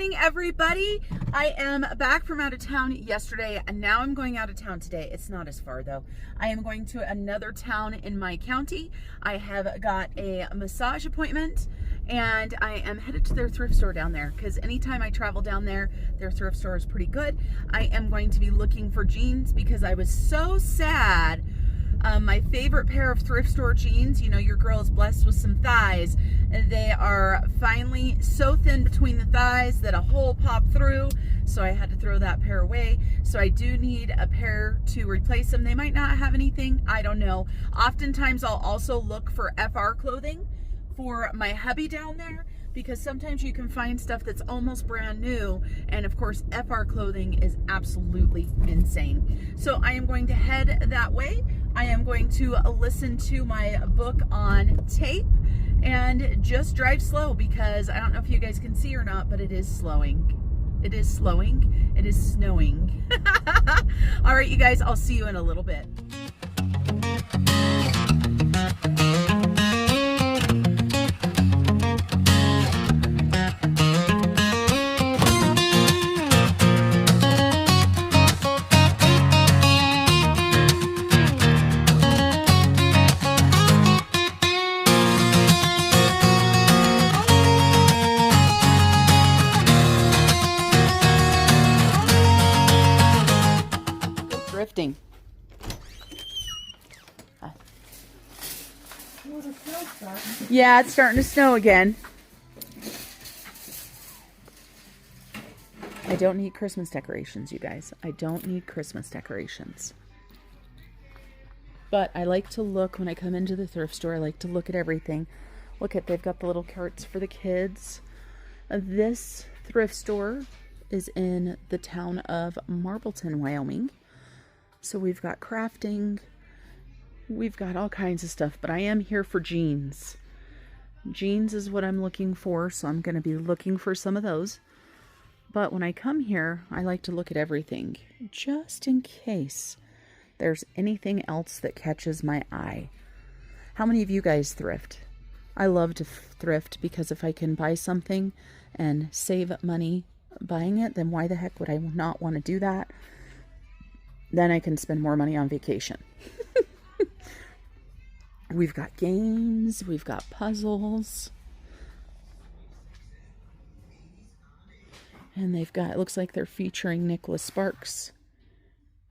morning, everybody. I am back from out of town yesterday, and now I'm going out of town today. It's not as far, though. I am going to another town in my county. I have got a massage appointment, and I am headed to their thrift store down there, because anytime I travel down there, their thrift store is pretty good. I am going to be looking for jeans, because I was so sad. My favorite pair of thrift store jeans, you know, your girl is blessed with some thighs. They are finally so thin between the thighs that a hole popped through, so I had to throw that pair away. So I do need a pair to replace them. They might not have anything, I don't know. Oftentimes I'll also look for FR clothing for my hubby down there, because sometimes you can find stuff that's almost brand new, and of course FR clothing is absolutely insane. So I am going to head that way. I am going to listen to my book on tape and just drive slow, because I don't know if you guys can see or not, but it is slowing. It is slowing. It is snowing. All right, you guys, I'll see you in a little bit. Thrifting. Yeah, it's starting to snow again. I don't need Christmas decorations, you guys. I don't need Christmas decorations. But I like to look, when I come into the thrift store, I like to look at everything. Look at, they've got the little carts for the kids. This thrift store is in the town of Marbleton, Wyoming. So we've got crafting, we've got all kinds of stuff, but I am here for jeans. Jeans is what I'm looking for, so I'm going to be looking for some of those. But when I come here, I like to look at everything, just in case there's anything else that catches my eye. How many of you guys thrift? I love to thrift, because if I can buy something and save money buying it, then why the heck would I not want to do that? Then I can spend more money on vacation. We've got games, we've got puzzles. And they've got, it looks like they're featuring Nicholas Sparks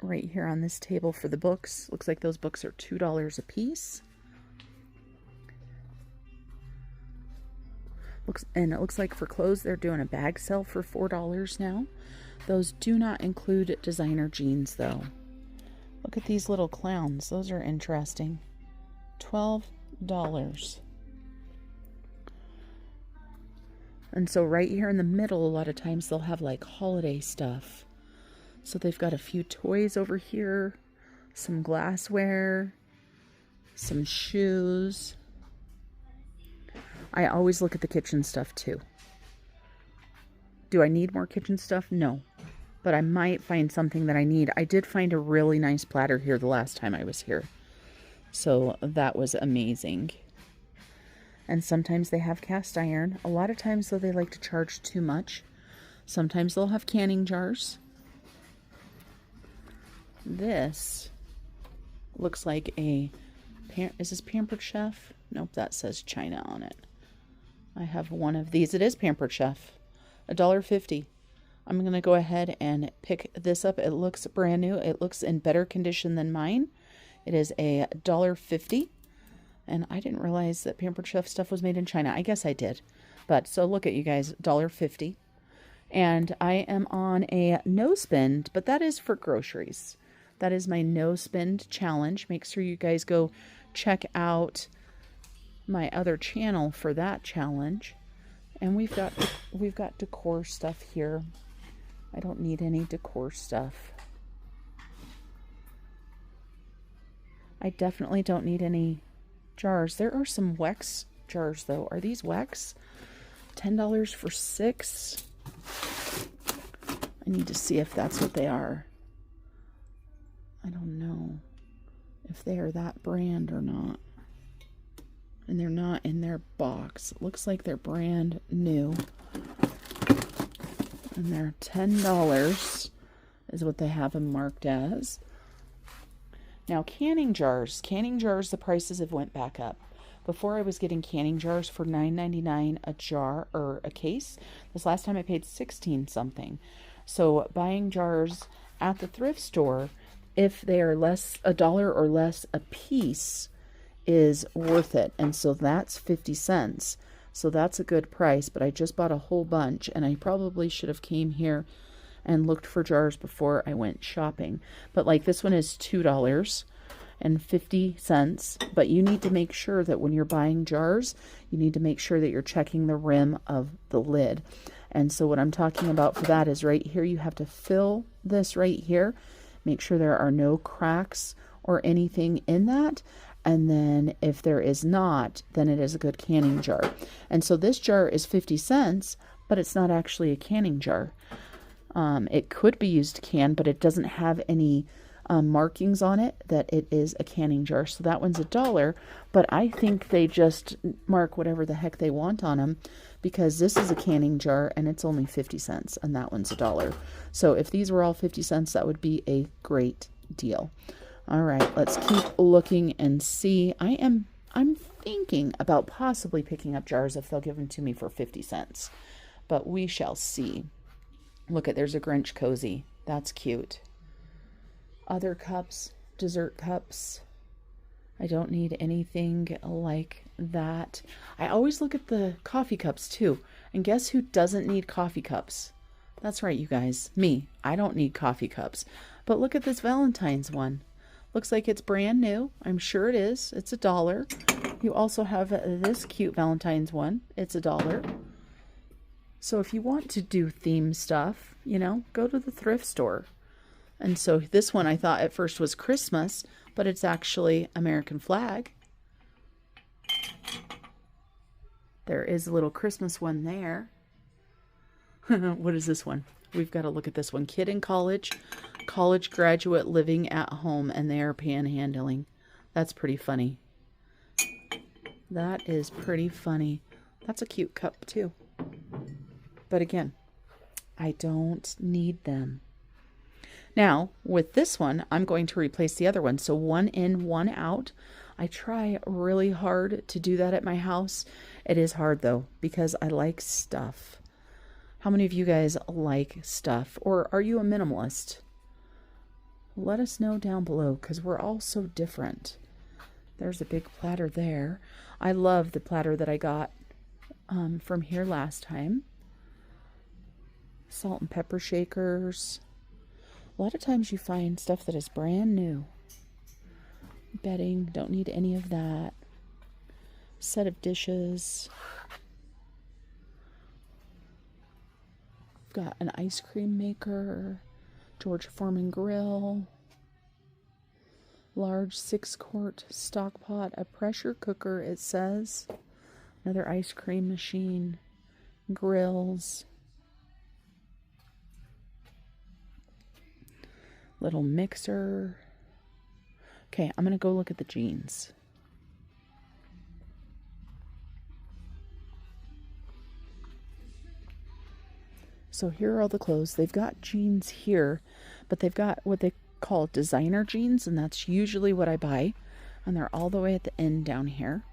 right here on this table for the books. Looks like those books are $2 a piece. And it looks like for clothes, they're doing a bag sale for $4 now. Those do not include designer jeans, though. Look at these little clowns. Those are interesting. $12. And so right here in the middle, a lot of times they'll have like holiday stuff. So they've got a few toys over here, some glassware, some shoes. I always look at the kitchen stuff too. Do I need more kitchen stuff? No. But I might find something that I need. I did find a really nice platter here the last time I was here. So that was amazing. And sometimes they have cast iron. A lot of times, though, they like to charge too much. Sometimes they'll have canning jars. This looks like a... Is this Pampered Chef? Nope, that says China on it. I have one of these. It is Pampered Chef. $1.50. I'm going to go ahead and pick this up. It looks brand new. It looks in better condition than mine. It is a $1.50. And I didn't realize that Pampered Chef stuff was made in China. I guess I did. But so look at you guys, $1.50. And I am on a no spend, but that is for groceries. That is my no spend challenge. Make sure you guys go check out my other channel for that challenge. And we've got decor stuff here. I don't need any decor stuff. I definitely don't need any jars. There are some Wex jars though. Are these Wex? $10 for 6. I need to see if that's what they are. I don't know if they are that brand or not. And they're not in their box. It looks like they're brand new. And they're $10 is what they have them marked as. Now, canning jars. Canning jars, the prices have went back up. Before I was getting canning jars for $9.99 a jar or a case. This last time I paid 16 something. So buying jars at the thrift store, if they are less, $1 or less a piece, is worth it. And so that's 50 cents. So that's a good price, but I just bought a whole bunch, and I probably should have came here and looked for jars before I went shopping. But like this one is $2.50, but you need to make sure that when you're buying jars, you need to make sure that you're checking the rim of the lid. And so what I'm talking about for that is right here, you have to fill this right here. Make sure there are no cracks or anything in that. And then if there is not, then it is a good canning jar. And so this jar is 50 cents, but it's not actually a canning jar. It could be used to can, but it doesn't have any markings on it that it is a canning jar. So that one's $1, but I think they just mark whatever the heck they want on them, because this is a canning jar and it's only 50 cents and that one's $1. So if these were all 50 cents, that would be a great deal. All right, let's keep looking and see. I'm thinking about possibly picking up jars if they'll give them to me for 50 cents, but we shall see. Look at, there's a Grinch cozy. That's cute. Other cups, dessert cups. I don't need anything like that. I always look at the coffee cups too. And guess who doesn't need coffee cups? That's right, you guys. Me. I don't need coffee cups. But look at this Valentine's one. Looks like it's brand new. I'm sure it is. It's $1. You also have this cute Valentine's one. It's $1. So if you want to do theme stuff, you know, go to the thrift store. And so this one I thought at first was Christmas, but it's actually American flag. There is a little Christmas one there. What is this one? We've got to look at this one. Kid in college, college graduate living at home, and they are panhandling. That's pretty funny. That is pretty funny. That's a cute cup too. But again, I don't need them. Now, with this one, I'm going to replace the other one. So one in, one out. I try really hard to do that at my house. It is hard though, because I like stuff. How many of you guys like stuff? Or are you a minimalist? Let us know down below, because we're all so different. There's a big platter there. I love the platter that I got from here last time. Salt and pepper shakers. A lot of times you find stuff that is brand new. Bedding, don't need any of that. Set of dishes. Got an ice cream maker. George Foreman grill. Large 6-quart stock pot. A pressure cooker, it says. Another ice cream machine. Grills. Little mixer. Okay, I'm going to go look at the jeans. So here are all the clothes. They've got jeans here, but they've got what they call designer jeans, and that's usually what I buy. And they're all the way at the end down here.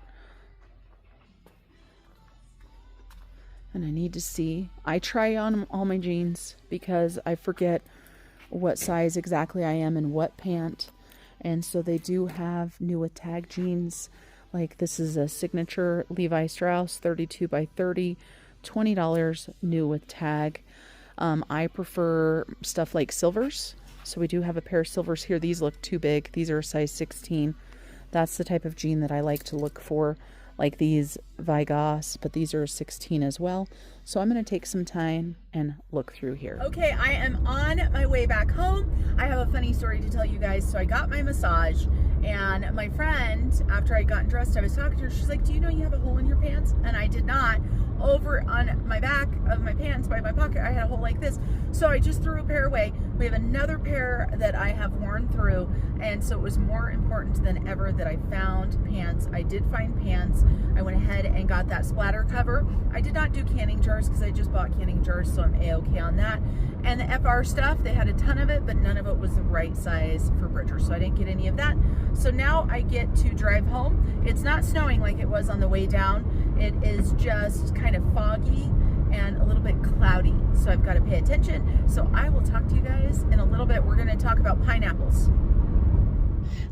And I need to see. I try on all my jeans because I forget what size exactly I am and what pant. And so they do have new with tag jeans. Like this is a signature Levi Strauss 32 by 30, $20 new with tag. I prefer stuff like silvers. So we do have a pair of silvers here. These look too big. These are a size 16. That's the type of jean that I like to look for. Like these Vigos, but these are a 16 as well. So I'm going to take some time and look through here. Okay, I am on my way back home. I have a funny story to tell you guys. So I got my massage And my friend, after I'd gotten dressed, I was talking to her. She's like, do you know you have a hole in your pants? And I did not. Over on my back of my pants by my pocket, I had a hole like this. So I just threw a pair away. We have another pair that I have worn through. And so it was more important than ever that I found pants. I did find pants. I went ahead and got that splatter cover. I did not do canning jars because I just bought canning jars, so I'm A-okay on that. And the FR stuff, they had a ton of it, but none of it was the right size for Bridger, so I didn't get any of that. So now I get to drive home. It's not snowing like it was on the way down. It is just kind of foggy and a little bit cloudy, so I've got to pay attention. So I will talk to you guys in a little bit. We're going to talk about pineapples.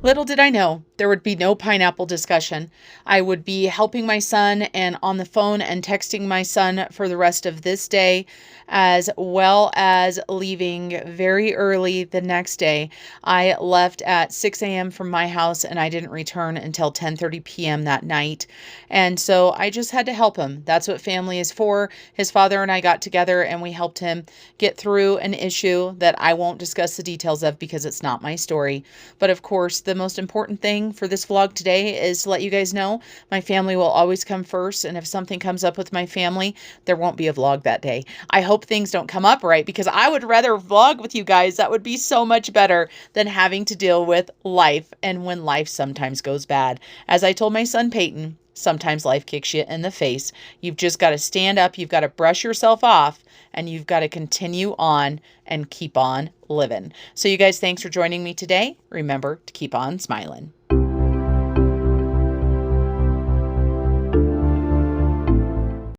Little did I know there would be no pineapple discussion. I would be helping my son and on the phone and texting my son for the rest of this day, as well as leaving very early the next day. I left at 6 a.m. from my house and I didn't return until 10:30 p.m. that night. And so I just had to help him. That's what family is for. His father and I got together and we helped him get through an issue that I won't discuss the details of because it's not my story. But of course, the most important thing for this vlog today is to let you guys know my family will always come first. And if something comes up with my family, there won't be a vlog that day. I hope things don't come up, right? Because I would rather vlog with you guys. That would be so much better than having to deal with life and when life sometimes goes bad. As I told my son Peyton, sometimes life kicks you in the face. You've just got to stand up. You've got to brush yourself off and you've got to continue on and keep on living. So you guys, thanks for joining me today. Remember to keep on smiling.